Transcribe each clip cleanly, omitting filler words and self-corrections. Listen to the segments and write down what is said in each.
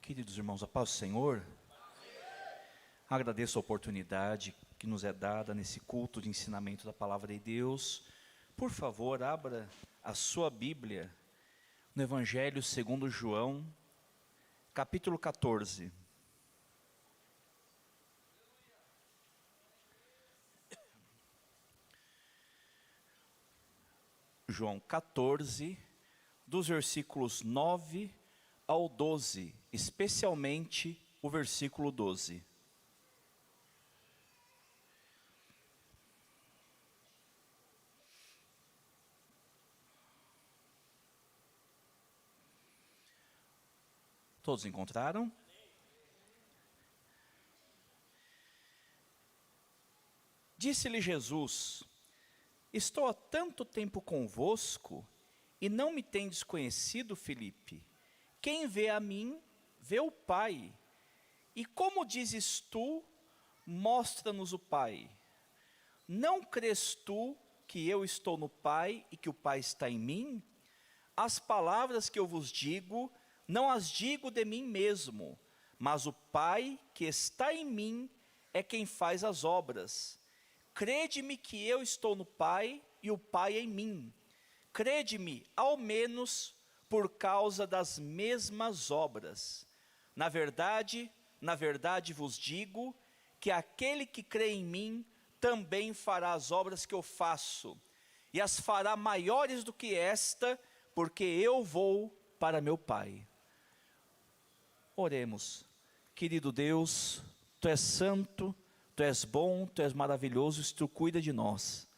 Queridos irmãos, a paz do Senhor. Agradeço a oportunidade que nos é dada nesse culto de ensinamento da palavra de Deus. Por favor, abra a sua Bíblia no Evangelho segundo João, capítulo 14. João 14, dos versículos 9 ao 12, especialmente o versículo 12. Todos encontraram? Disse-lhe Jesus: estou há tanto tempo convosco e não me tendes conhecido, Filipe. Quem vê a mim, vê o Pai. E como dizes tu, mostra-nos o Pai. Não crês tu que eu estou no Pai e que o Pai está em mim? As palavras que eu vos digo, não as digo de mim mesmo, mas o Pai que está em mim é quem faz as obras. Crede-me que eu estou no Pai e o Pai em mim. Crede-me, ao menos, por causa das mesmas obras. Na verdade vos digo que aquele que crê em mim também fará as obras que eu faço, e as fará maiores do que esta, porque eu vou para meu Pai. Oremos. Querido Deus, Tu és santo, Tu és bom, Tu és maravilhoso, e Tu cuida de nós.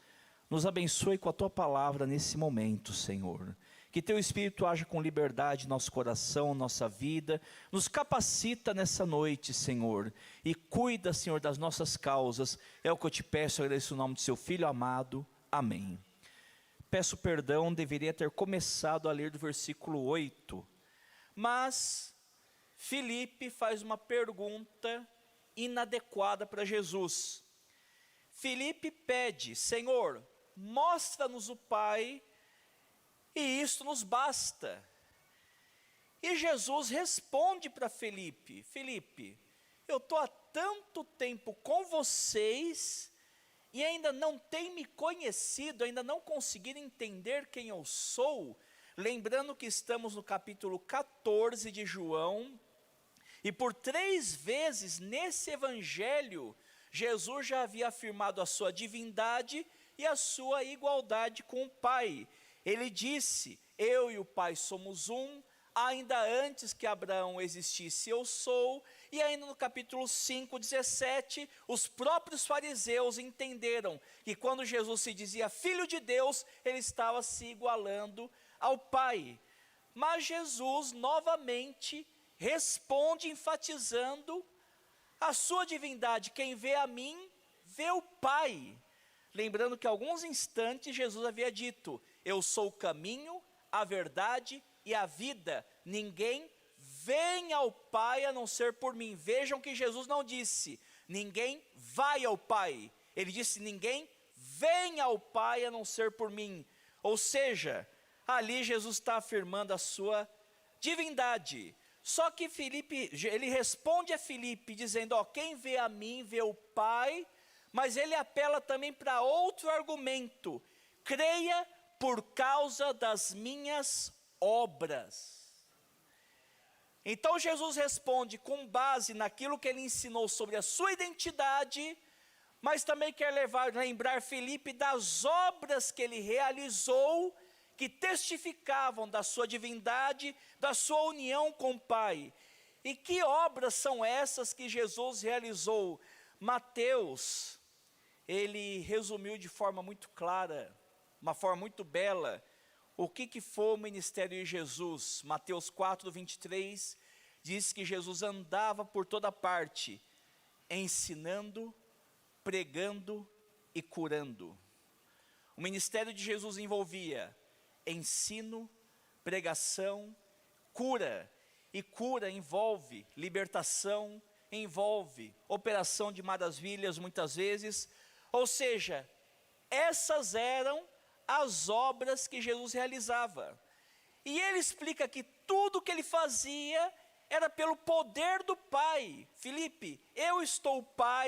Nos abençoe com a Tua palavra nesse momento, Senhor. Que Teu Espírito haja com liberdade em nosso coração, nossa vida. Nos capacita nessa noite, Senhor. E cuida, Senhor, das nossas causas. É o que eu te peço, eu agradeço o nome de Seu Filho amado. Amém. Peço perdão, deveria ter começado a ler do versículo 8. Mas Filipe faz uma pergunta inadequada para Jesus. Filipe pede: Senhor, mostra-nos o Pai, e isto nos basta. E Jesus responde para Filipe: Filipe, eu estou há tanto tempo com vocês, e ainda não têm me conhecido, ainda não conseguiram entender quem eu sou. Lembrando que estamos no capítulo 14 de João, e por 3 vezes nesse evangelho, Jesus já havia afirmado a sua divindade e a sua igualdade com o Pai. Ele disse: eu e o Pai somos um. Ainda antes que Abraão existisse, eu sou. E ainda no capítulo 5, 17, os próprios fariseus entenderam que quando Jesus se dizia Filho de Deus, ele estava se igualando ao Pai. Mas Jesus novamente responde enfatizando a sua divindade: quem vê a mim, vê o Pai. Lembrando que há alguns instantes Jesus havia dito: eu sou o caminho, a verdade e a vida. Ninguém vem ao Pai a não ser por mim. Vejam que Jesus não disse ninguém vai ao Pai. Ele disse ninguém vem ao Pai a não ser por mim. Ou seja, ali Jesus está afirmando a sua divindade. Só que Filipe, ele responde a Filipe dizendo: quem vê a mim, vê o Pai. Mas ele apela também para outro argumento: creia por causa das minhas obras. Então Jesus responde com base naquilo que ele ensinou sobre a sua identidade, mas também quer lembrar Filipe das obras que ele realizou, que testificavam da sua divindade, da sua união com o Pai. E que obras são essas que Jesus realizou? Mateus, ele resumiu de forma muito clara, uma forma muito bela, o que foi o ministério de Jesus. Mateus 4, 23, diz que Jesus andava por toda parte, ensinando, pregando e curando. O ministério de Jesus envolvia ensino, pregação, cura. E cura envolve libertação, envolve operação de maravilhas muitas vezes. Ou seja, essas eram as obras que Jesus realizava. E ele explica que tudo que ele fazia era pelo poder do Pai. Filipe, eu estou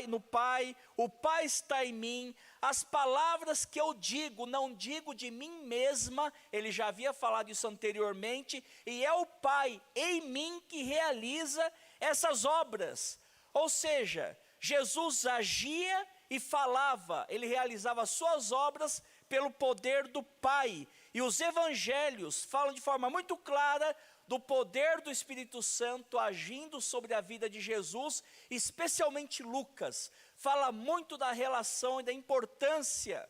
no Pai, o Pai está em mim. As palavras que eu digo, não digo de mim mesma, ele já havia falado isso anteriormente, e é o Pai em mim que realiza essas obras. Ou seja, Jesus agia e falava, ele realizava as suas obras pelo poder do Pai. E os evangelhos falam de forma muito clara do poder do Espírito Santo agindo sobre a vida de Jesus, especialmente Lucas, fala muito da relação e da importância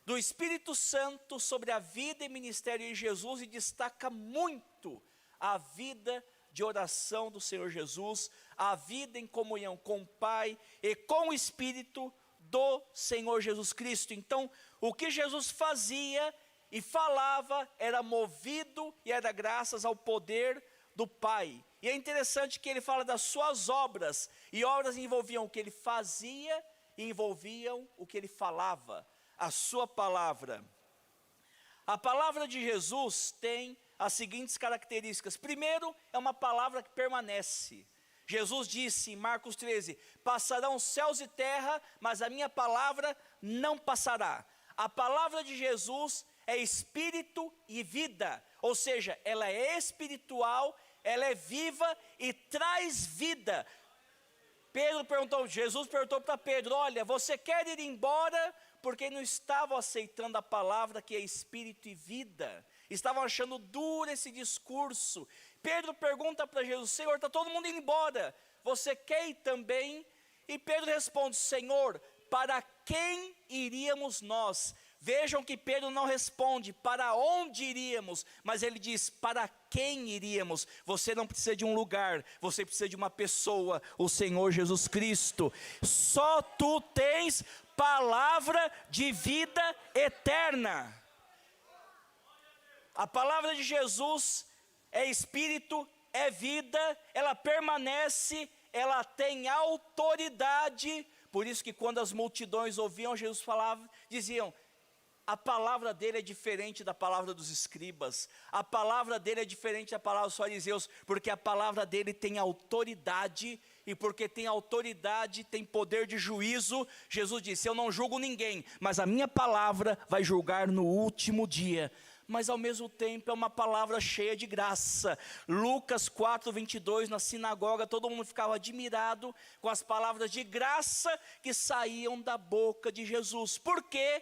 do Espírito Santo sobre a vida e ministério de Jesus, e destaca muito a vida de oração do Senhor Jesus, a vida em comunhão com o Pai e com o Espírito do Senhor Jesus Cristo. Então, o que Jesus fazia e falava era movido e era graças ao poder do Pai. E é interessante que ele fala das suas obras, e obras envolviam o que ele fazia e envolviam o que ele falava, a sua palavra. A palavra de Jesus tem as seguintes características. Primeiro, é uma palavra que permanece. Jesus disse em Marcos 13, passarão céus e terra, mas a minha palavra não passará. A palavra de Jesus é espírito e vida, ou seja, ela é espiritual, ela é viva e traz vida. Jesus perguntou para Pedro, olha, você quer ir embora? Porque não estavam aceitando a palavra que é espírito e vida, estavam achando duro esse discurso. Pedro pergunta para Jesus, Senhor, está todo mundo indo embora, você quer ir também? E Pedro responde, Senhor, para quem iríamos nós? Vejam que Pedro não responde para onde iríamos, mas ele diz para quem iríamos. Você não precisa de um lugar, você precisa de uma pessoa, o Senhor Jesus Cristo. Só tu tens palavra de vida eterna. A palavra de Jesus é espírito, é vida, ela permanece, ela tem autoridade. Por isso que quando as multidões ouviam Jesus falar, diziam, a palavra dele é diferente da palavra dos escribas, a palavra dele é diferente da palavra dos fariseus, porque a palavra dele tem autoridade, e porque tem autoridade, tem poder de juízo. Jesus disse, eu não julgo ninguém, mas a minha palavra vai julgar no último dia. Mas ao mesmo tempo é uma palavra cheia de graça. Lucas 4:22, na sinagoga, todo mundo ficava admirado com as palavras de graça que saíam da boca de Jesus. Por quê?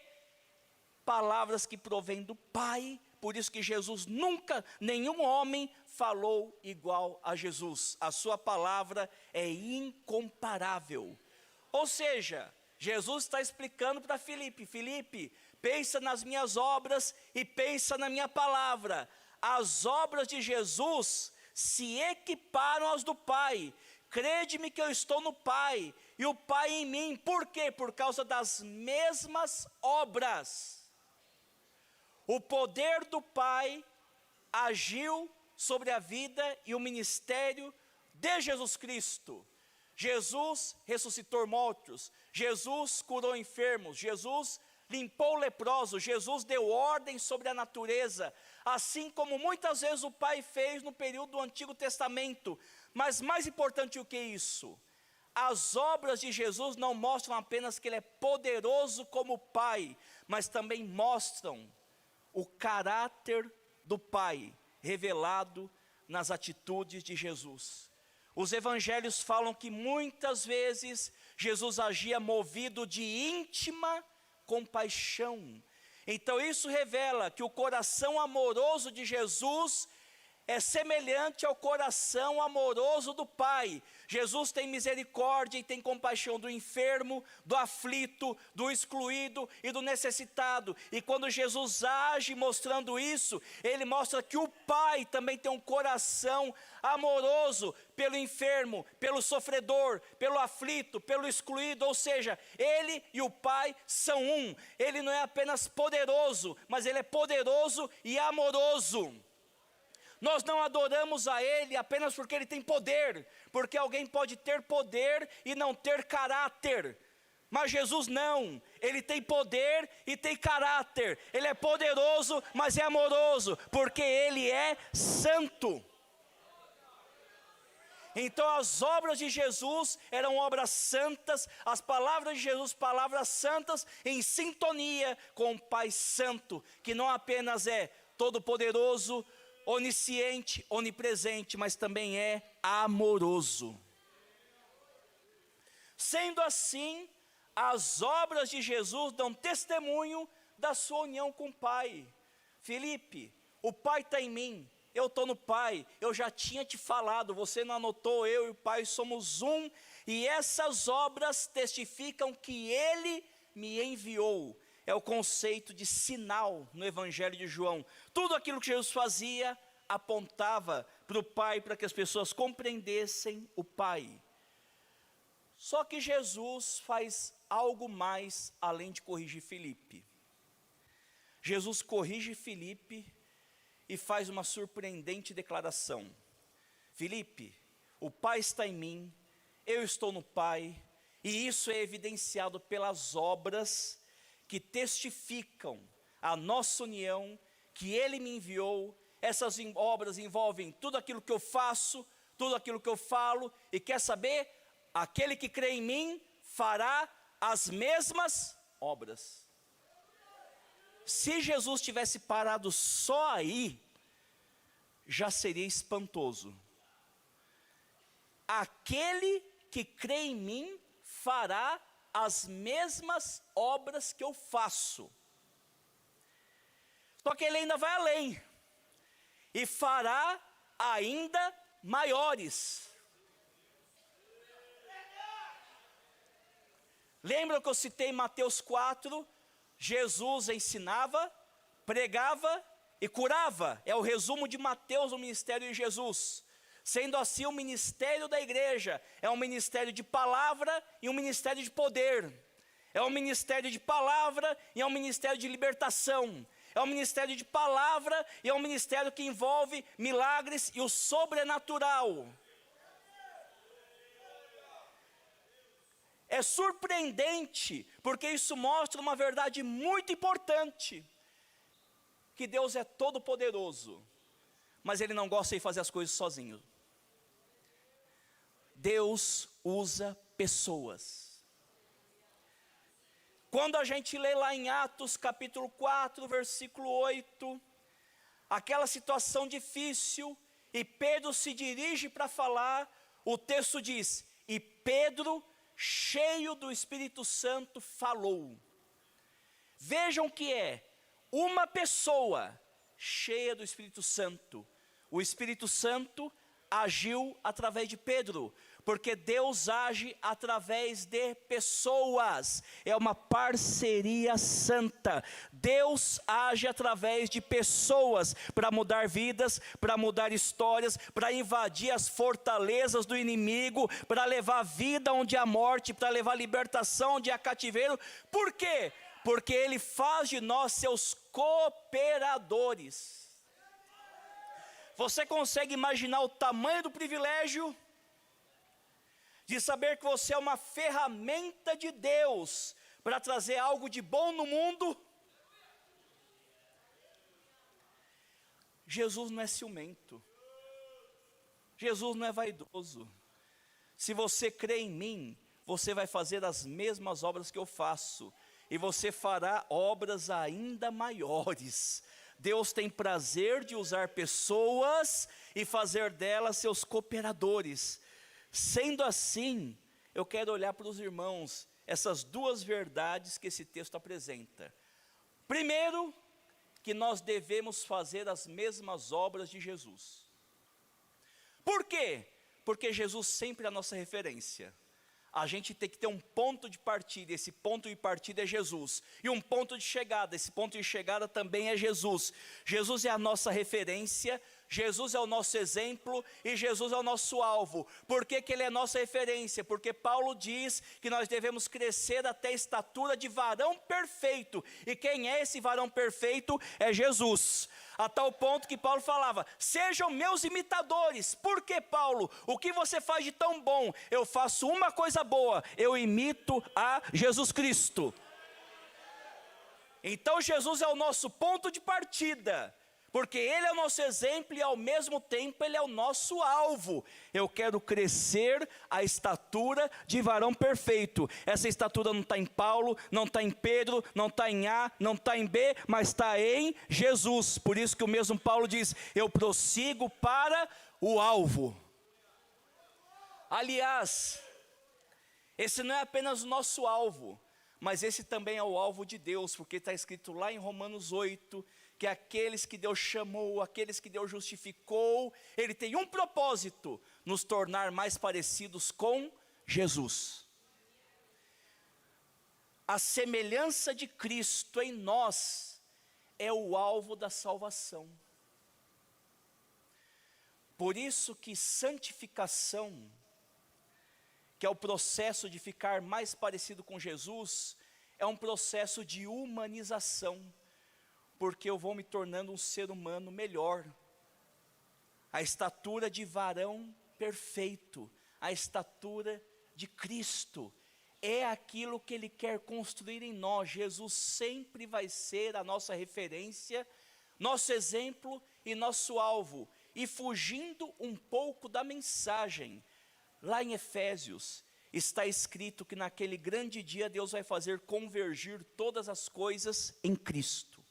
Palavras que provêm do Pai. Por isso que Jesus nunca, nenhum homem falou igual a Jesus. A sua palavra é incomparável. Ou seja, Jesus está explicando para Filipe, Filipe, pensa nas minhas obras e pensa na minha palavra. As obras de Jesus se equiparam às do Pai. Crede-me que eu estou no Pai e o Pai em mim. Por quê? Por causa das mesmas obras. O poder do Pai agiu sobre a vida e o ministério de Jesus Cristo. Jesus ressuscitou mortos, Jesus curou enfermos, Jesus limpou leprosos, Jesus deu ordem sobre a natureza, assim como muitas vezes o Pai fez no período do Antigo Testamento. Mas mais importante do que isso, as obras de Jesus não mostram apenas que Ele é poderoso como Pai, mas também mostram o caráter do Pai revelado nas atitudes de Jesus. Os evangelhos falam que muitas vezes Jesus agia movido de íntima compaixão. Então isso revela que o coração amoroso de Jesus é semelhante ao coração amoroso do Pai. Jesus tem misericórdia e tem compaixão do enfermo, do aflito, do excluído e do necessitado. E quando Jesus age mostrando isso, Ele mostra que o Pai também tem um coração amoroso pelo enfermo, pelo sofredor, pelo aflito, pelo excluído. Ou seja, Ele e o Pai são um. Ele não é apenas poderoso, mas Ele é poderoso e amoroso. Nós não adoramos a Ele apenas porque Ele tem poder, porque alguém pode ter poder e não ter caráter, mas Jesus não, Ele tem poder e tem caráter, Ele é poderoso, mas é amoroso, porque Ele é santo. Então as obras de Jesus eram obras santas, as palavras de Jesus, palavras santas, em sintonia com o Pai Santo, que não apenas é todo-poderoso, onisciente, onipresente, mas também é amoroso. Sendo assim, as obras de Jesus dão testemunho da sua união com o Pai. Filipe, o Pai está em mim, eu estou no Pai, eu já tinha te falado, você não anotou, eu e o Pai somos um, e essas obras testificam que Ele me enviou. É o conceito de sinal no Evangelho de João. Tudo aquilo que Jesus fazia apontava para o Pai, para que as pessoas compreendessem o Pai. Só que Jesus faz algo mais além de corrigir Filipe. Jesus corrige Filipe e faz uma surpreendente declaração. Filipe, o Pai está em mim, eu estou no Pai, e isso é evidenciado pelas obras que testificam a nossa união, que Ele me enviou. Essas obras envolvem tudo aquilo que eu faço, tudo aquilo que eu falo, e quer saber? Aquele que crê em mim fará as mesmas obras. Se Jesus tivesse parado só aí, já seria espantoso. Aquele que crê em mim fará as mesmas obras que eu faço. Só que ele ainda vai além, e fará ainda maiores. Lembra que eu citei em Mateus 4, Jesus ensinava, pregava e curava. É o resumo de Mateus no ministério de Jesus. Sendo assim, o ministério da igreja é um ministério de palavra e um ministério de poder. É um ministério de palavra e é um ministério de libertação. É um ministério de palavra e é um ministério que envolve milagres e o sobrenatural. É surpreendente, porque isso mostra uma verdade muito importante, que Deus é todo poderoso, mas Ele não gosta de fazer as coisas sozinho. Deus usa pessoas. Quando a gente lê lá em Atos capítulo 4, versículo 8, aquela situação difícil, e Pedro se dirige para falar, o texto diz, e Pedro, cheio do Espírito Santo, falou. Vejam que é uma pessoa cheia do Espírito Santo. O Espírito Santo agiu através de Pedro, porque Deus age através de pessoas, é uma parceria santa. Deus age através de pessoas, para mudar vidas, para mudar histórias, para invadir as fortalezas do inimigo, para levar vida onde há morte, para levar libertação onde há cativeiro. Por quê? Porque Ele faz de nós seus cooperadores. Você consegue imaginar o tamanho do privilégio de saber que você é uma ferramenta de Deus para trazer algo de bom no mundo? Jesus não é ciumento, Jesus não é vaidoso. Se você crê em mim, você vai fazer as mesmas obras que eu faço, e você fará obras ainda maiores. Deus tem prazer de usar pessoas e fazer delas seus cooperadores. Sendo assim, eu quero olhar para os irmãos, essas duas verdades que esse texto apresenta. Primeiro, que nós devemos fazer as mesmas obras de Jesus. Por quê? Porque Jesus sempre é a nossa referência. A gente tem que ter um ponto de partida, esse ponto de partida é Jesus. E um ponto de chegada, esse ponto de chegada também é Jesus. Jesus é a nossa referência, Jesus é o nosso exemplo e Jesus é o nosso alvo. Por que que Ele é nossa referência? Porque Paulo diz que nós devemos crescer até a estatura de varão perfeito. E quem é esse varão perfeito? É Jesus. A tal ponto que Paulo falava, sejam meus imitadores. Por que, Paulo? O que você faz de tão bom? Eu faço uma coisa boa, eu imito a Jesus Cristo. Então Jesus é o nosso ponto de partida. porque Ele é o nosso exemplo e ao mesmo tempo Ele é o nosso alvo. Eu quero crescer à estatura de varão perfeito. Essa estatura não está em Paulo, não está em Pedro, não está em A, não está em B, mas está em Jesus. Por isso que o mesmo Paulo diz, eu prossigo para o alvo. Aliás, esse não é apenas o nosso alvo, mas esse também é o alvo de Deus, porque está escrito lá em Romanos 8, que aqueles que Deus chamou, aqueles que Deus justificou, Ele tem um propósito, nos tornar mais parecidos com Jesus. A semelhança de Cristo em nós é o alvo da salvação. Por isso que santificação, que é o processo de ficar mais parecido com Jesus, é um processo de humanização, porque eu vou me tornando um ser humano melhor, a estatura de varão perfeito, a estatura de Cristo, é aquilo que Ele quer construir em nós. Jesus sempre vai ser a nossa referência, nosso exemplo e nosso alvo. E fugindo um pouco da mensagem, lá em Efésios, está escrito que naquele grande dia Deus vai fazer convergir todas as coisas em Cristo.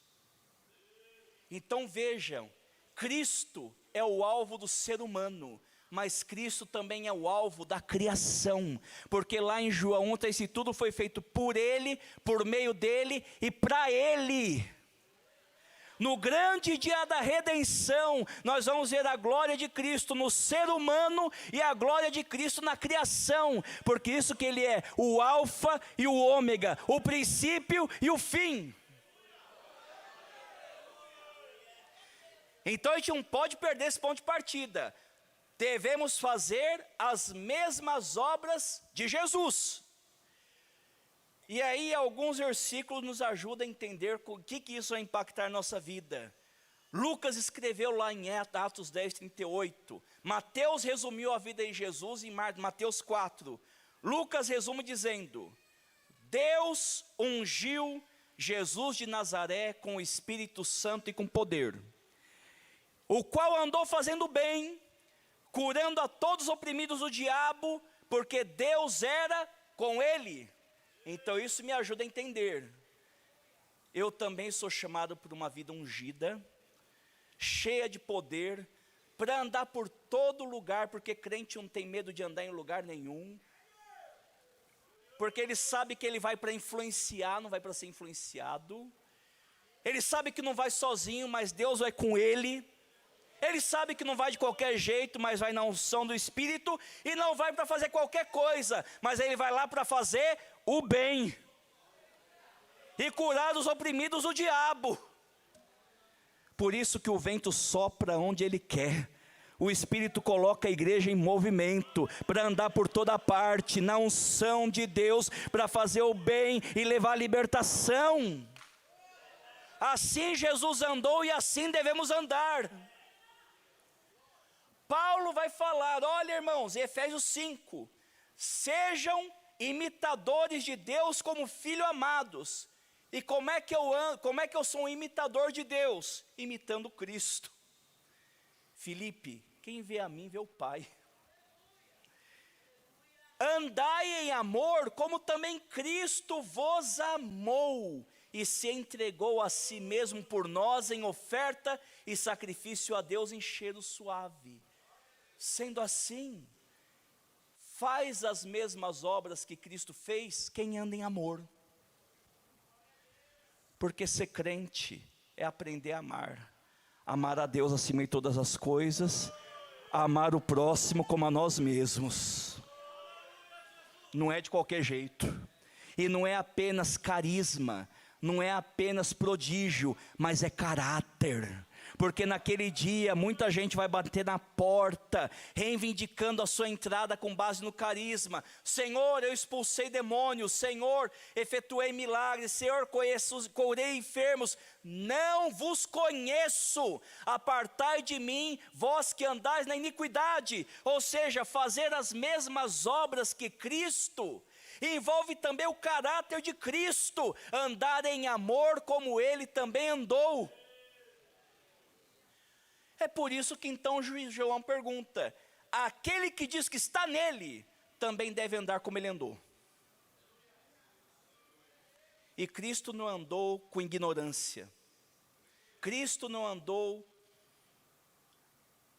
Então vejam, Cristo é o alvo do ser humano, mas Cristo também é o alvo da criação, porque lá em João 1 está escrito, tudo foi feito por Ele, por meio dEle e para Ele. No grande dia da redenção, nós vamos ver a glória de Cristo no ser humano e a glória de Cristo na criação, porque isso que Ele é o alfa e o ômega, o princípio e o fim. Então a gente não pode perder esse ponto de partida. Devemos fazer as mesmas obras de Jesus. E aí alguns versículos nos ajudam a entender o que isso vai impactar nossa vida. Lucas escreveu lá em Atos 10, 38. Mateus resumiu a vida de Jesus em Mateus 4. Lucas resume dizendo, Deus ungiu Jesus de Nazaré com o Espírito Santo e com poder, o qual andou fazendo bem, curando a todos os oprimidos do diabo, porque Deus era com ele. Então isso me ajuda a entender, eu também sou chamado por uma vida ungida, cheia de poder, para andar por todo lugar, porque crente não tem medo de andar em lugar nenhum, porque ele sabe que ele vai para influenciar, não vai para ser influenciado, ele sabe que não vai sozinho, mas Deus vai com ele, ele sabe que não vai de qualquer jeito, mas vai na unção do Espírito, e não vai para fazer qualquer coisa, mas ele vai lá para fazer o bem, e curar os oprimidos do diabo. Por isso que o vento sopra onde ele quer, o Espírito coloca a igreja em movimento, para andar por toda parte, na unção de Deus, para fazer o bem e levar a libertação. Assim Jesus andou e assim devemos andar. Paulo vai falar, olha irmãos, em Efésios 5, sejam imitadores de Deus como filhos amados. E como é que eu sou um imitador de Deus? Imitando Cristo. Filipe, quem vê a mim vê o Pai. Andai em amor, como também Cristo vos amou, e se entregou a si mesmo por nós em oferta e sacrifício a Deus em cheiro suave. Sendo assim, faz as mesmas obras que Cristo fez, quem anda em amor. Porque ser crente é aprender a amar. Amar a Deus acima de todas as coisas, amar o próximo como a nós mesmos. Não é de qualquer jeito. E não é apenas carisma, não é apenas prodígio, mas é caráter. Porque naquele dia muita gente vai bater na porta, reivindicando a sua entrada com base no carisma. Senhor, eu expulsei demônios, Senhor, efetuei milagres, Senhor, curei enfermos. Não vos conheço, apartai de mim, vós que andais na iniquidade. Ou seja, fazer as mesmas obras que Cristo, envolve também o caráter de Cristo, andar em amor como Ele também andou. É por isso que então João pergunta: aquele que diz que está nele, também deve andar como ele andou. E Cristo não andou com ignorância. Cristo não andou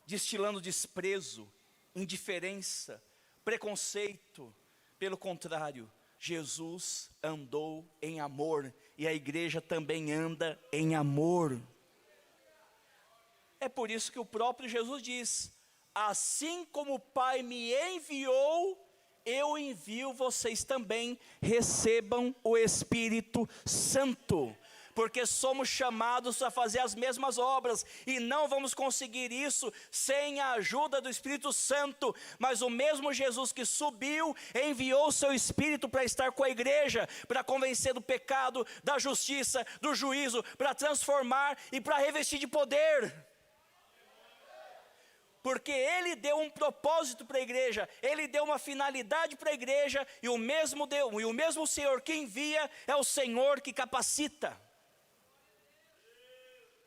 destilando desprezo, indiferença, preconceito. Pelo contrário, Jesus andou em amor, e a igreja também anda em amor. É por isso que o próprio Jesus diz: assim como o Pai me enviou, eu envio vocês também, recebam o Espírito Santo. Porque somos chamados a fazer as mesmas obras, e não vamos conseguir isso sem a ajuda do Espírito Santo. Mas o mesmo Jesus que subiu, enviou o seu Espírito para estar com a igreja, para convencer do pecado, da justiça, do juízo, para transformar e para revestir de poder. Porque Ele deu um propósito para a igreja, Ele deu uma finalidade para a igreja, e o mesmo Senhor que envia é o Senhor que capacita.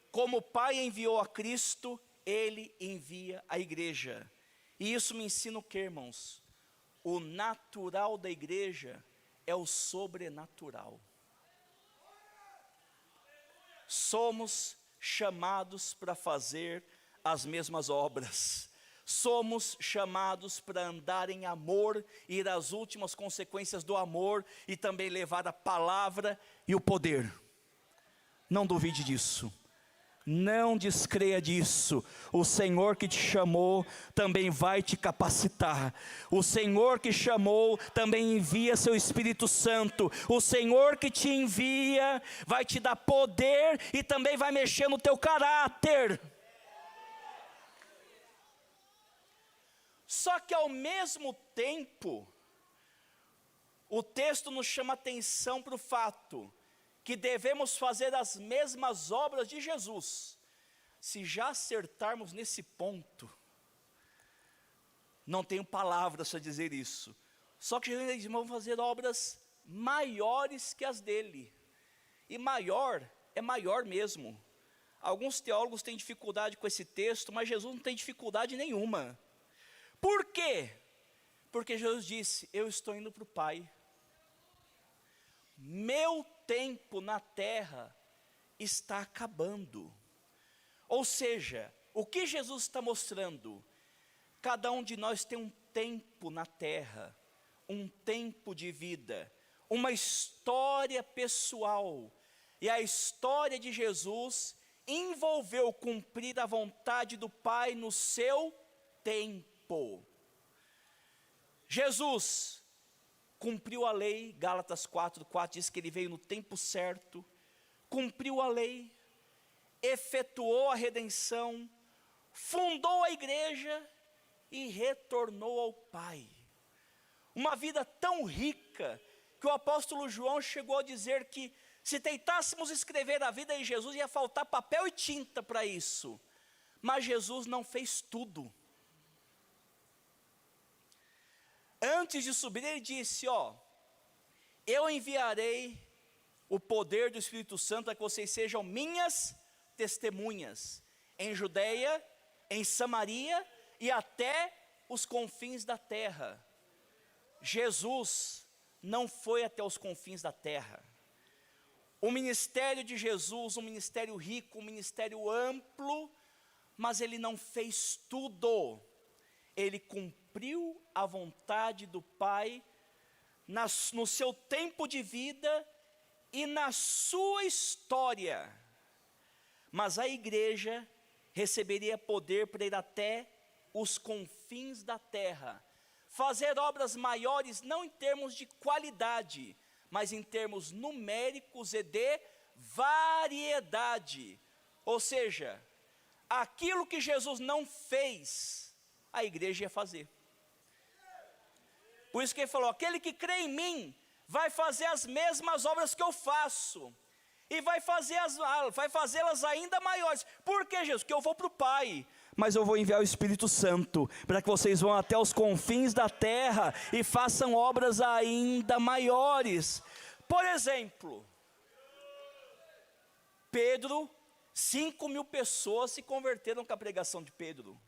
Como o Pai enviou a Cristo, Ele envia a igreja. E isso me ensina o que, irmãos? O natural da igreja é o sobrenatural. Somos chamados para fazer as mesmas obras. Somos chamados para andar em amor, e ir às últimas consequências do amor, e também levar a palavra e o poder. Não duvide disso. Não descreia disso. O Senhor que te chamou também vai te capacitar. O Senhor que chamou também envia seu Espírito Santo. O Senhor que te envia vai te dar poder e também vai mexer no teu caráter. Só que ao mesmo tempo, o texto nos chama atenção para o fato que devemos fazer as mesmas obras de Jesus. Se já acertarmos nesse ponto, não tenho palavras para dizer isso. Só que Jesus diz: vamos fazer obras maiores que as dele. E maior é maior mesmo. Alguns teólogos têm dificuldade com esse texto, mas Jesus não tem dificuldade nenhuma. Por quê? Porque Jesus disse: eu estou indo para o Pai. Meu tempo na terra está acabando. Ou seja, o que Jesus está mostrando? Cada um de nós tem um tempo na terra, um tempo de vida, uma história pessoal. E a história de Jesus envolveu cumprir a vontade do Pai no seu tempo. Jesus cumpriu a lei. Gálatas 4:4 diz que ele veio no tempo certo, cumpriu a lei, efetuou a redenção, fundou a igreja e retornou ao Pai. Uma vida tão rica que o apóstolo João chegou a dizer que se tentássemos escrever a vida de Jesus ia faltar papel e tinta para isso. Mas Jesus não fez tudo. Antes de subir, ele disse: eu enviarei o poder do Espírito Santo para que vocês sejam minhas testemunhas, em Judeia, em Samaria e até os confins da terra. Jesus não foi até os confins da terra. O ministério de Jesus, um ministério rico, um ministério amplo, mas ele não fez tudo. Ele cumpriu a vontade do Pai no seu tempo de vida e na sua história. Mas a igreja receberia poder para ir até os confins da terra, fazer obras maiores, não em termos de qualidade, mas em termos numéricos e de variedade. Ou seja, aquilo que Jesus não fez, a igreja ia fazer. Por isso que ele falou: aquele que crê em mim vai fazer as mesmas obras que eu faço, e vai fazê-las ainda maiores. Por que, Jesus? Porque eu vou para o Pai, mas eu vou enviar o Espírito Santo, para que vocês vão até os confins da terra e façam obras ainda maiores. Por exemplo, Pedro 5.000 pessoas se converteram com a pregação de Pedro.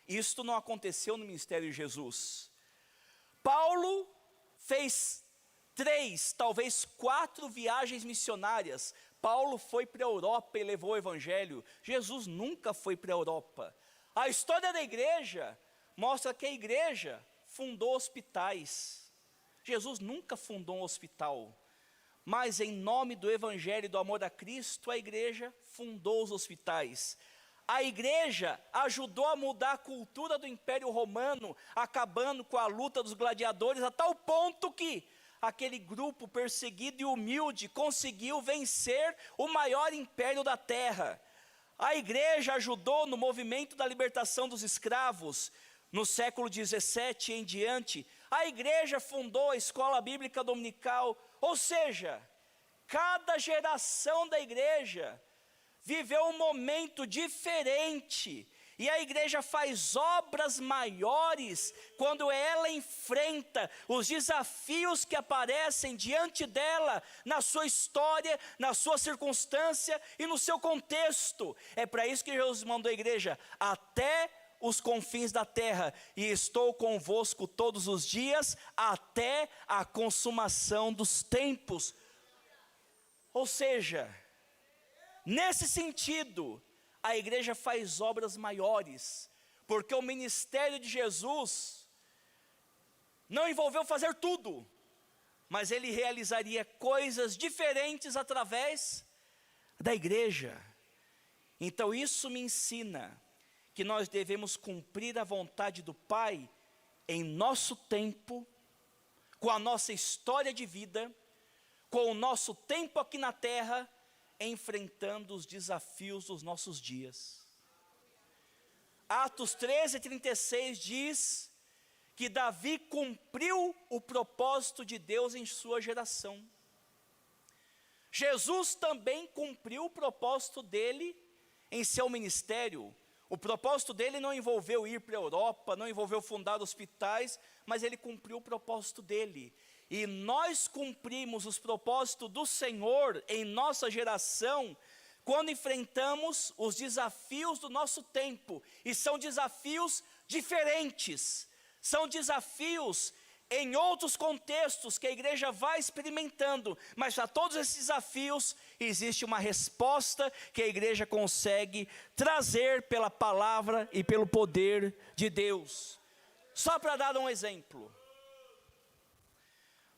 Isto não aconteceu no ministério de Jesus. Paulo fez 3, talvez 4 viagens missionárias. Paulo foi para a Europa e levou o evangelho. Jesus nunca foi para a Europa. A história da igreja mostra que a igreja fundou hospitais. Jesus nunca fundou um hospital. Mas em nome do evangelho e do amor a Cristo, a igreja fundou os hospitais. A igreja ajudou a mudar a cultura do Império Romano, acabando com a luta dos gladiadores, a tal ponto que aquele grupo perseguido e humilde conseguiu vencer o maior império da terra. A igreja ajudou no movimento da libertação dos escravos, no século 17 em diante. A igreja fundou a escola bíblica dominical, ou seja, cada geração da igreja viveu um momento diferente, e a igreja faz obras maiores quando ela enfrenta os desafios que aparecem diante dela, na sua história, na sua circunstância e no seu contexto. É para isso que Jesus mandou a igreja até os confins da terra, e estou convosco todos os dias, até a consumação dos tempos. Ou seja, nesse sentido, a igreja faz obras maiores, porque o ministério de Jesus não envolveu fazer tudo, mas ele realizaria coisas diferentes através da igreja. Então isso me ensina que nós devemos cumprir a vontade do Pai em nosso tempo, com a nossa história de vida, com o nosso tempo aqui na terra, enfrentando os desafios dos nossos dias. Atos 13:36 diz que Davi cumpriu o propósito de Deus em sua geração. Jesus também cumpriu o propósito dele em seu ministério. O propósito dele não envolveu ir para a Europa, não envolveu fundar hospitais, mas ele cumpriu o propósito dele. E nós cumprimos os propósitos do Senhor em nossa geração, quando enfrentamos os desafios do nosso tempo. E são desafios diferentes, são desafios em outros contextos que a igreja vai experimentando, mas para todos esses desafios existe uma resposta que a igreja consegue trazer pela palavra e pelo poder de Deus. Só para dar um exemplo,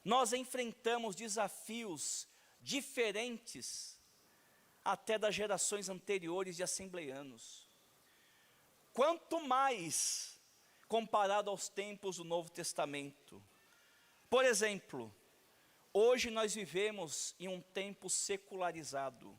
nós enfrentamos desafios diferentes até das gerações anteriores de assembleanos. Quanto mais comparado aos tempos do Novo Testamento. Por exemplo, hoje nós vivemos em um tempo secularizado.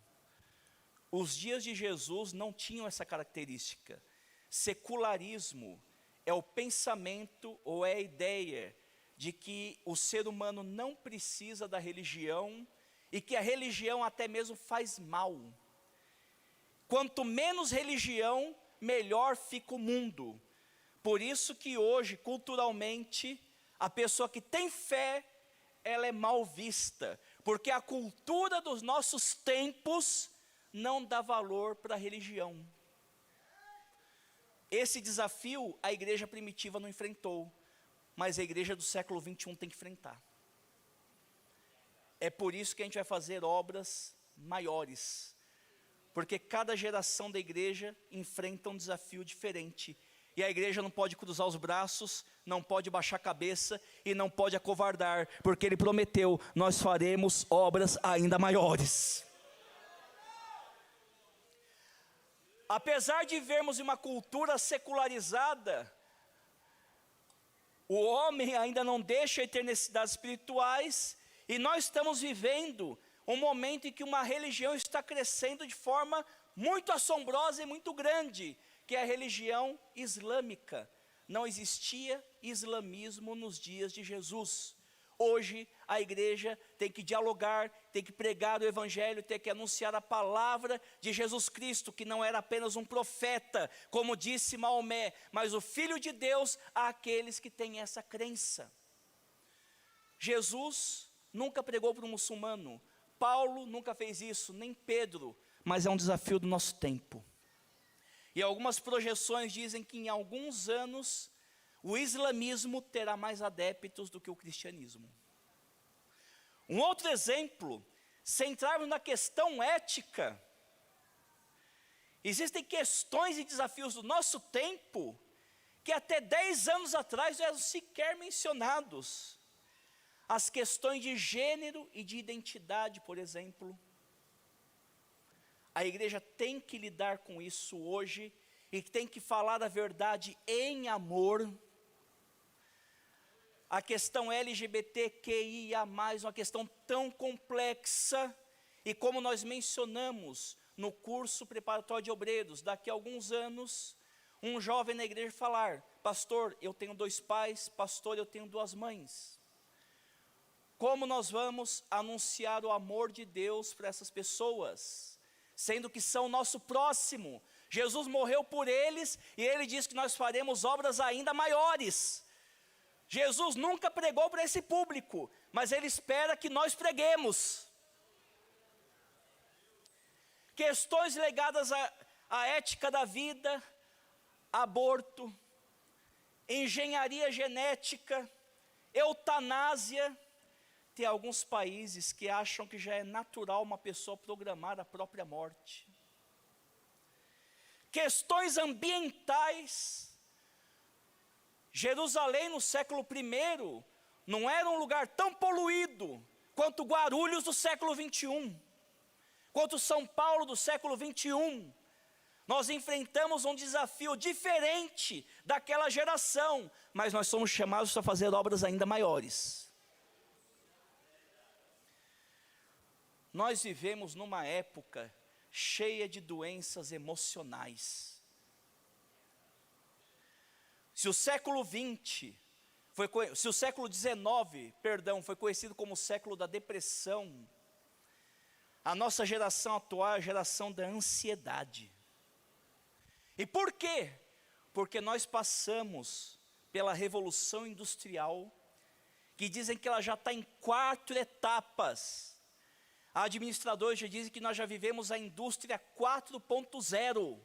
Os dias de Jesus não tinham essa característica. Secularismo é o pensamento ou é a ideia de que o ser humano não precisa da religião e que a religião até mesmo faz mal. Quanto menos religião, melhor fica o mundo. Por isso que hoje, culturalmente, a pessoa que tem fé, ela é mal vista, porque a cultura dos nossos tempos não dá valor para a religião. Esse desafio a igreja primitiva não enfrentou, mas a igreja do século 21 tem que enfrentar. É por isso que a gente vai fazer obras maiores, porque cada geração da igreja enfrenta um desafio diferente. E a igreja não pode cruzar os braços, não pode baixar a cabeça e não pode acovardar, porque ele prometeu, nós faremos obras ainda maiores. Apesar de vermos uma cultura secularizada, o homem ainda não deixa de ter necessidades espirituais, e nós estamos vivendo um momento em que uma religião está crescendo de forma muito assombrosa e muito grande, que é a religião islâmica. Não existia islamismo nos dias de Jesus. Hoje a igreja tem que dialogar, tem que pregar o evangelho, tem que anunciar a palavra de Jesus Cristo, que não era apenas um profeta, como disse Maomé, mas o Filho de Deus àqueles que têm essa crença. Jesus nunca pregou para um muçulmano, Paulo nunca fez isso, nem Pedro, mas é um desafio do nosso tempo. E algumas projeções dizem que em alguns anos o islamismo terá mais adeptos do que o cristianismo. Um outro exemplo, se entrarmos na questão ética, existem questões e desafios do nosso tempo que até 10 anos atrás não eram sequer mencionados. As questões de gênero e de identidade, por exemplo. A igreja tem que lidar com isso hoje e tem que falar a verdade em amor. A questão LGBTQIA+, uma questão tão complexa, e como nós mencionamos no curso preparatório de obreiros, daqui a alguns anos, um jovem na igreja falar: pastor, eu tenho 2 pais, pastor, eu tenho 2 mães. Como nós vamos anunciar o amor de Deus para essas pessoas, sendo que são o nosso próximo? Jesus morreu por eles e ele diz que nós faremos obras ainda maiores. Jesus nunca pregou para esse público, mas ele espera que nós preguemos. Questões ligadas à ética da vida, aborto, engenharia genética, eutanásia. Tem alguns países que acham que já é natural uma pessoa programar a própria morte. Questões ambientais. Jerusalém no século I não era um lugar tão poluído quanto Guarulhos do século 21, quanto São Paulo do século 21. Nós enfrentamos um desafio diferente daquela geração, mas nós somos chamados a fazer obras ainda maiores. Nós vivemos numa época cheia de doenças emocionais. Se o século XIX foi conhecido como o século da depressão, a nossa geração atual é a geração da ansiedade. E por quê? Porque nós passamos pela Revolução Industrial, que dizem que ela já está em 4 etapas. Administradores já dizem que nós já vivemos a indústria 4.0.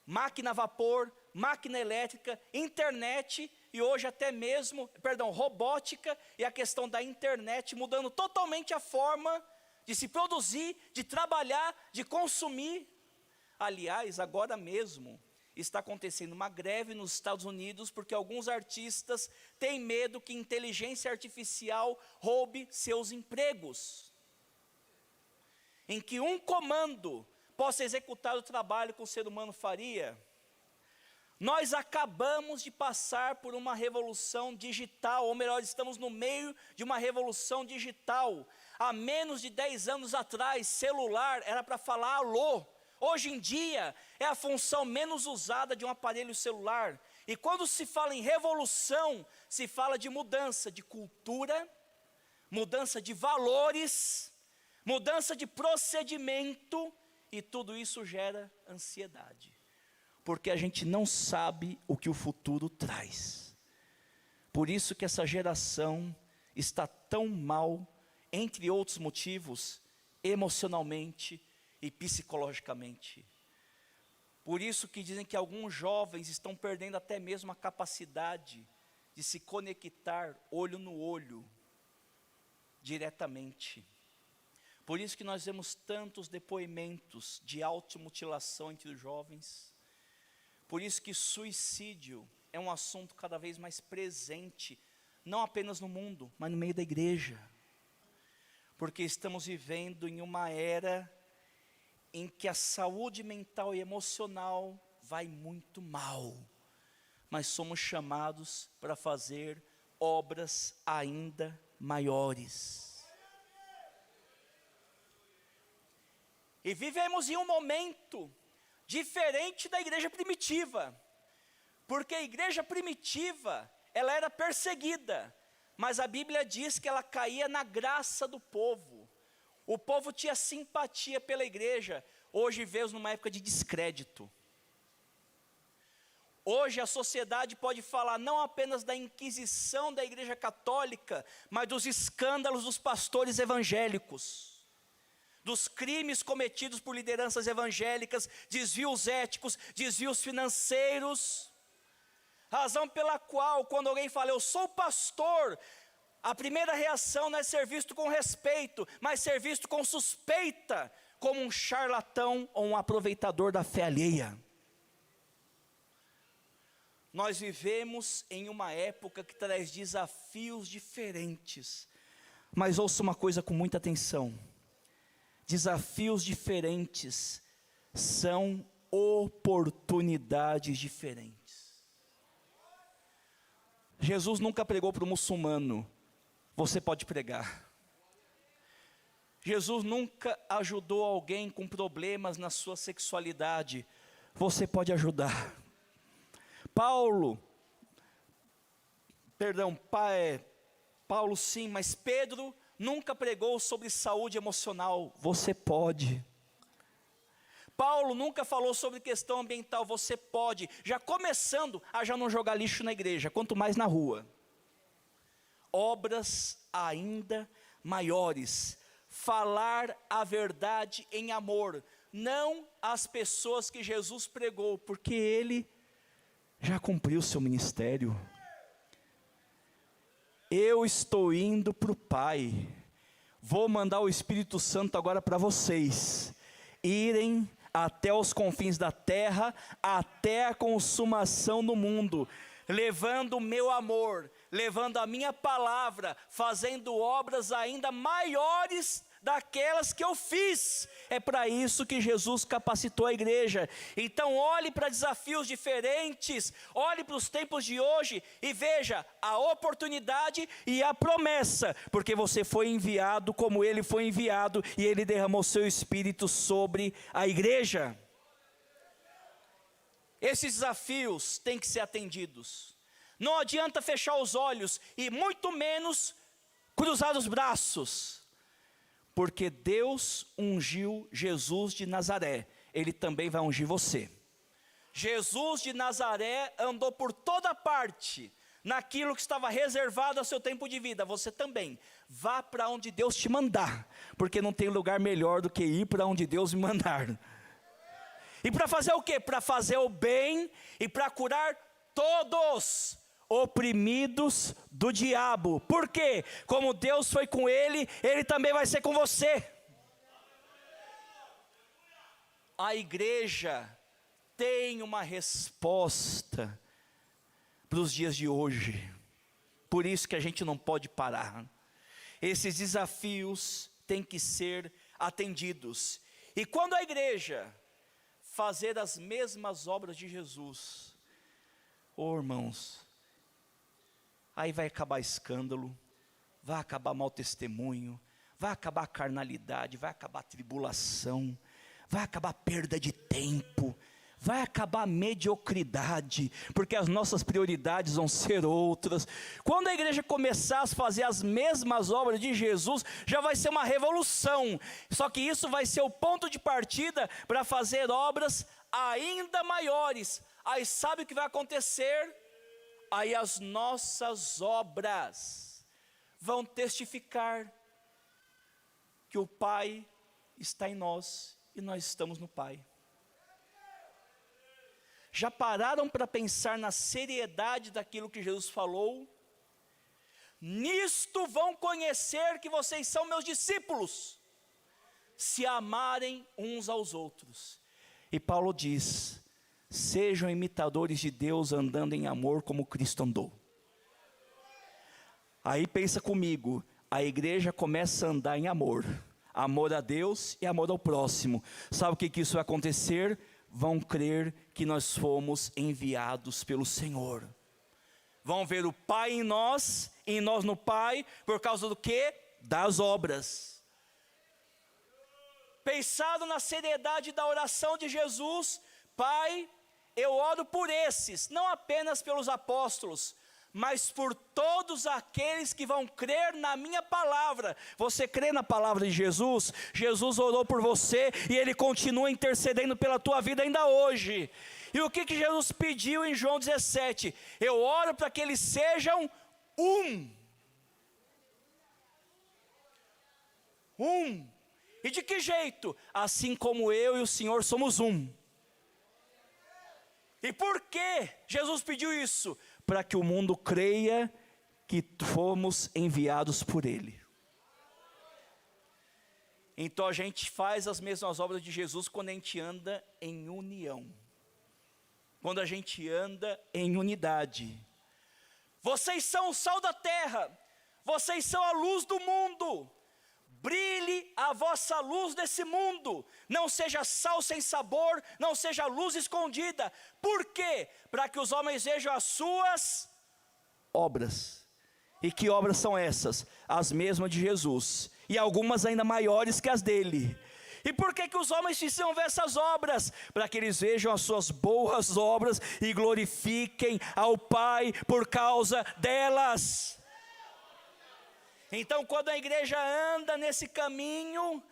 Máquina a vapor, máquina elétrica, internet e hoje até mesmo, robótica e a questão da internet mudando totalmente a forma de se produzir, de trabalhar, de consumir. Aliás, agora mesmo está acontecendo uma greve nos Estados Unidos porque alguns artistas têm medo que inteligência artificial roube seus empregos. Em que um comando possa executar o trabalho que o ser humano faria. Nós acabamos de passar por uma revolução digital, ou melhor, estamos no meio de uma revolução digital. Há menos de 10 anos atrás, celular era para falar alô. Hoje em dia, é a função menos usada de um aparelho celular. E quando se fala em revolução, se fala de mudança de cultura, mudança de valores, mudança de procedimento, e tudo isso gera ansiedade. Porque a gente não sabe o que o futuro traz. Por isso que essa geração está tão mal, entre outros motivos, emocionalmente e psicologicamente. Por isso que dizem que alguns jovens estão perdendo até mesmo a capacidade de se conectar olho no olho, diretamente. Por isso que nós vemos tantos depoimentos de automutilação entre os jovens. Por isso que suicídio é um assunto cada vez mais presente, não apenas no mundo, mas no meio da igreja. Porque estamos vivendo em uma era em que a saúde mental e emocional vai muito mal. Mas somos chamados para fazer obras ainda maiores. E vivemos em um momento diferente da igreja primitiva, porque a igreja primitiva, ela era perseguida, mas a Bíblia diz que ela caía na graça do povo. O povo tinha simpatia pela igreja. Hoje vivemos numa época de descrédito. Hoje a sociedade pode falar não apenas da inquisição da igreja católica, mas dos escândalos dos pastores evangélicos. dos crimes cometidos por lideranças evangélicas, desvios éticos, desvios financeiros. Razão pela qual, quando alguém fala, eu sou pastor, a primeira reação não é ser visto com respeito, mas ser visto com suspeita, como um charlatão ou um aproveitador da fé alheia. Nós vivemos em uma época que traz desafios diferentes, mas ouça uma coisa com muita atenção: desafios diferentes são oportunidades diferentes. Jesus nunca pregou para o muçulmano, você pode pregar. Jesus nunca ajudou alguém com problemas na sua sexualidade, você pode ajudar. Paulo sim, mas Pedro nunca pregou sobre saúde emocional, você pode. Paulo nunca falou sobre questão ambiental, você pode. Já começando a já não jogar lixo na igreja, quanto mais na rua. Obras ainda maiores, falar a verdade em amor, não as pessoas que Jesus pregou, porque ele já cumpriu o seu ministério. Eu estou indo para o Pai, vou mandar o Espírito Santo agora para vocês, irem até os confins da terra, até a consumação do mundo, levando o meu amor, levando a minha palavra, fazendo obras ainda maiores daquelas que eu fiz. É para isso que Jesus capacitou a igreja. Então olhe para desafios diferentes, olhe para os tempos de hoje e veja a oportunidade e a promessa, porque você foi enviado como ele foi enviado, e ele derramou seu Espírito sobre a igreja. Esses desafios têm que ser atendidos. Não adianta fechar os olhos e muito menos cruzar os braços, porque Deus ungiu Jesus de Nazaré, ele também vai ungir você. Jesus de Nazaré andou por toda parte, naquilo que estava reservado ao seu tempo de vida. Você também, vá para onde Deus te mandar, porque não tem lugar melhor do que ir para onde Deus me mandar. E para fazer o quê? Para fazer o bem e para curar todos oprimidos do diabo. Por quê? Como Deus foi com ele, ele também vai ser com você. A igreja tem uma resposta para os dias de hoje, por isso que a gente não pode parar. Esses desafios têm que ser atendidos, e quando a igreja fazer as mesmas obras de Jesus, irmãos, aí vai acabar escândalo, vai acabar mau testemunho, vai acabar carnalidade, vai acabar tribulação, vai acabar perda de tempo, vai acabar mediocridade, porque as nossas prioridades vão ser outras. Quando a igreja começar a fazer as mesmas obras de Jesus, já vai ser uma revolução, só que isso vai ser o ponto de partida para fazer obras ainda maiores. Aí sabe o que vai acontecer? Aí as nossas obras vão testificar que o Pai está em nós e nós estamos no Pai. Já pararam para pensar na seriedade daquilo que Jesus falou? Nisto vão conhecer que vocês são meus discípulos, se amarem uns aos outros. E Paulo diz: sejam imitadores de Deus, andando em amor como Cristo andou. Aí pensa comigo, a igreja começa a andar em amor, amor a Deus e amor ao próximo. Sabe o que isso vai acontecer? Vão crer que nós fomos enviados pelo Senhor. Vão ver o Pai em nós, e nós no Pai, por causa do quê? Das obras. Pensado na seriedade da oração de Jesus, Pai, eu oro por esses, não apenas pelos apóstolos, mas por todos aqueles que vão crer na minha palavra. Você crê na palavra de Jesus? Jesus orou por você e Ele continua intercedendo pela tua vida ainda hoje. E o que Jesus pediu em João 17? Eu oro para que eles sejam um. E de que jeito? Assim como eu e o Senhor somos um. E por que Jesus pediu isso? Para que o mundo creia que fomos enviados por Ele. Então a gente faz as mesmas obras de Jesus quando a gente anda em união. Quando a gente anda em unidade. Vocês são o sal da terra. Vocês são a luz do mundo. Brilhe a vossa luz nesse mundo. Não seja sal sem sabor, não seja luz escondida. Por quê? Para que os homens vejam as suas obras. E que obras são essas? As mesmas de Jesus. E algumas ainda maiores que as dele. E por que os homens precisam ver essas obras? Para que eles vejam as suas boas obras e glorifiquem ao Pai por causa delas. Então, quando a igreja anda nesse caminho,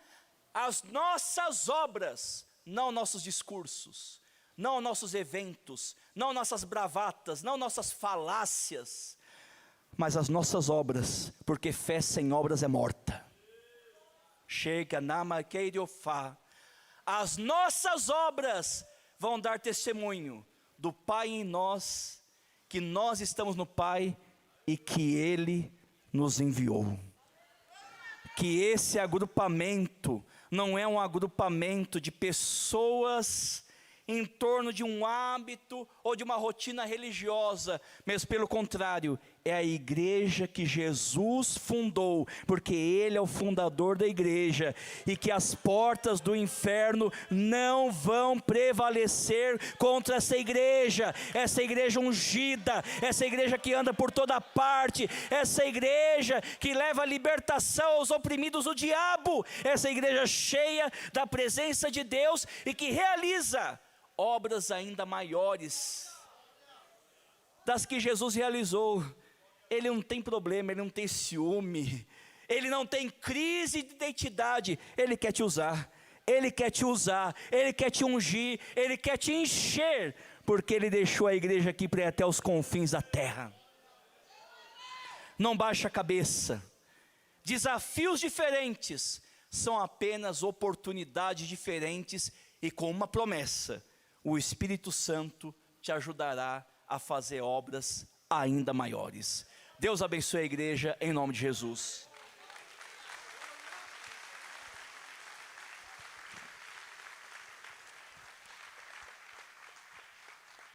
as nossas obras, não nossos discursos, não nossos eventos, não nossas bravatas, não nossas falácias, mas as nossas obras, porque fé sem obras é morta. Chega na maqueiriofá. As nossas obras vão dar testemunho do Pai em nós, que nós estamos no Pai e que Ele nos enviou. Que esse agrupamento não é um agrupamento de pessoas em torno de um hábito ou de uma rotina religiosa, mas pelo contrário, é a igreja que Jesus fundou, porque Ele é o fundador da igreja, e que as portas do inferno não vão prevalecer contra essa igreja ungida, essa igreja que anda por toda parte, essa igreja que leva a libertação aos oprimidos do diabo, essa igreja cheia da presença de Deus e que realiza obras ainda maiores das que Jesus realizou. Ele não tem problema, ele não tem ciúme, ele não tem crise de identidade. Ele quer te usar, ele quer te usar, ele quer te ungir, ele quer te encher, porque ele deixou a igreja aqui para ir até os confins da terra. Não baixe a cabeça. Desafios diferentes são apenas oportunidades diferentes, e com uma promessa: o Espírito Santo te ajudará a fazer obras ainda maiores. Deus abençoe a igreja em nome de Jesus.